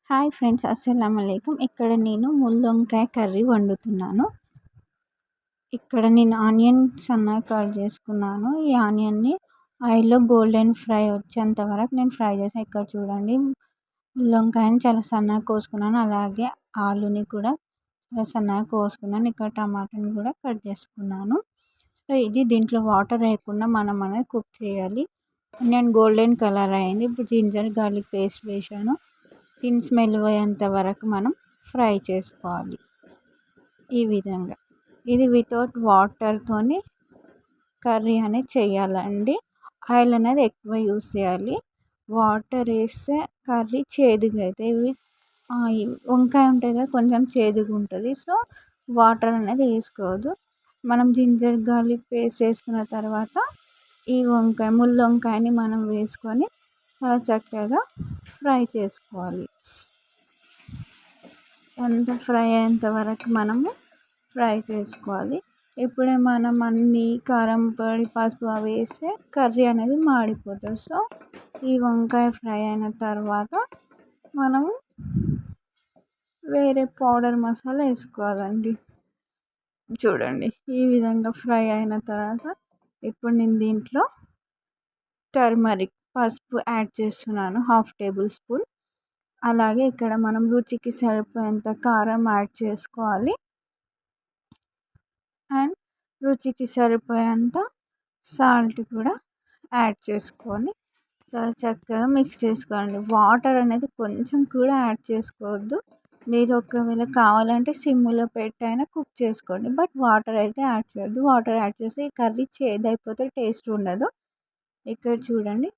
Hi friends, అస్సలాముఅలైకుం. ఇక్కడ నేను ముల్లొంకాయ curry వండుతున్నాను. ఇక్కడ నేను ఆనియన్ సన్నగా కట్ చేసుకున్నాను. ఈ ఆనియన్ని ఆయిల్లో గోల్డెన్ ఫ్రై వచ్చేంత వరకు నేను ఫ్రై చేసాను. ఇక్కడ చూడండి, ముల్లొంకాయని చాలా సన్నగా కోసుకున్నాను. అలాగే ఆలుని కూడా చాలా సన్నగా కోసుకున్నాను. ఇక్కడ టమాటాని కూడా కట్ చేసుకున్నాను. సో ఇది దీంట్లో వాటర్ వేయకుండా మనం అనేది కుక్ చేయాలి. నేను గోల్డెన్ కలర్ అయింది. ఇప్పుడు జింజర్ గార్లిక్ పేస్ట్ వేసాను. దీని స్మెల్ పోయేంత వరకు మనం ఫ్రై చేసుకోవాలి. ఈ విధంగా ఇది వితౌట్ వాటర్తోని కర్రీ అనేది చేయాలండి. ఆయిల్ అనేది ఎక్కువ యూస్ చేయాలి. వాటర్ వేస్తే కర్రీ చేదుగా అవుతుంది. వంకాయ ఉంటుంది కదా, కొంచెం చేదుగా ఉంటుంది. సో వాటర్ అనేది వేసుకోవద్దు. మనం జింజర్ గార్లిక్ పేస్ట్ వేసుకున్న తర్వాత ఈ ముల్లొంకాయని మనం వేసుకొని చాలా చక్కగా ఫ్రై చేసుకోవాలి. అంత ఫ్రై అయ్యేంత వరకు మనము ఫ్రై చేసుకోవాలి. ఇప్పుడే మనం అన్ని కారం పొడి, పసుపు అవి వేస్తే కర్రీ అనేది మాడిపోతుంది. సో ఈ వంకాయ ఫ్రై అయిన తర్వాత మనము వేరే పౌడర్ మసాలా వేసుకోవాలండి. చూడండి, ఈ విధంగా ఫ్రై అయిన తర్వాత ఇప్పుడు నేను దీంట్లో టర్మరిక్ పసుపు యాడ్ చేస్తున్నాను, 1/2 టేబుల్ స్పూన్. అలాగే ఇక్కడ మనం రుచికి సరిపోయేంత కారం యాడ్ చేసుకోవాలి. అండ్ రుచికి సరిపోయేంత సాల్ట్ కూడా యాడ్ చేసుకొని చాలా చక్కగా మిక్స్ చేసుకోండి. వాటర్ అనేది కొంచెం కూడా యాడ్ చేసుకోవద్దు. మీరు ఒకవేళ కావాలంటే సిమ్లో పెట్టైనా కుక్ చేసుకోండి, బట్ వాటర్ అయితే యాడ్ చేయొద్దు. వాటర్ యాడ్ చేస్తే ఈ కర్రీ చేదైపోతే టేస్ట్ ఉండదు. ఇక్కడ చూడండి,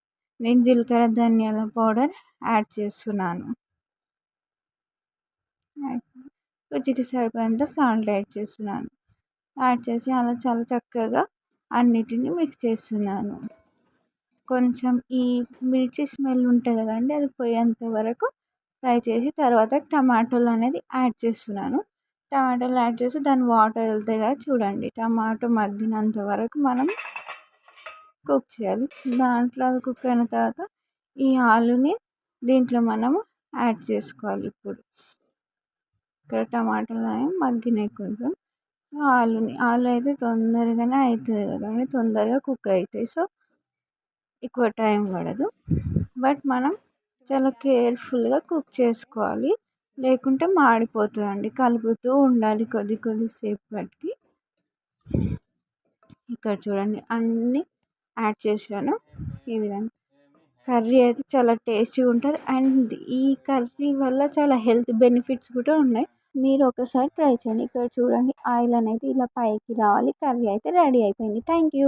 నేను జీలకర్ర ధనియాల పౌడర్ యాడ్ చేస్తున్నాను. రుచికి సరిపోయేంత సాల్ట్ యాడ్ చేస్తున్నాను. యాడ్ చేసి అలా చాలా చక్కగా అన్నిటిని మిక్స్ చేస్తున్నాను. కొంచెం ఈ మిర్చి స్మెల్ ఉంటుంది కదండి, అది పోయేంత వరకు ఫ్రై చేసి తర్వాత టమాటోలు అనేది యాడ్ చేస్తున్నాను. టమాటాలు యాడ్ చేసి దాని వాటర్ వెళ్తాయి కదా, చూడండి, టమాటో మగ్గినంత వరకు మనం కుక్ చేయాలి. దాంట్లో అది కుక్ అయిన తర్వాత ఈ ఆలుని దీంట్లో మనము యాడ్ చేసుకోవాలి. ఇప్పుడు ఇక్కడ టమాటాలు అనేవి మగ్గినాయి కొంచెం. ఆలు అయితే తొందరగానే అవుతుంది కదండి, తొందరగా కుక్ అవుతాయి. సో ఎక్కువ టైం పడదు, బట్ మనం చాలా కేర్ఫుల్గా కుక్ చేసుకోవాలి, లేకుంటే మాడిపోతుందండి. కలుపుతూ ఉండాలి కొద్దిసేపు బట్టి. ఇక్కడ చూడండి, అన్నీ యాడ్ చేశాను. ఈ విధంగా కర్రీ అయితే చాలా టేస్టీగా ఉంటుంది. అండ్ ఈ కర్రీ వల్ల చాలా హెల్త్ బెనిఫిట్స్ కూడా ఉన్నాయి. మీరు ఒకసారి ట్రై చేయండి. ఇక్కడ చూడండి, ఆయిల్ అనేది ఇలా పైకి రావాలి. కర్రీ అయితే రెడీ అయిపోయింది. Thank you.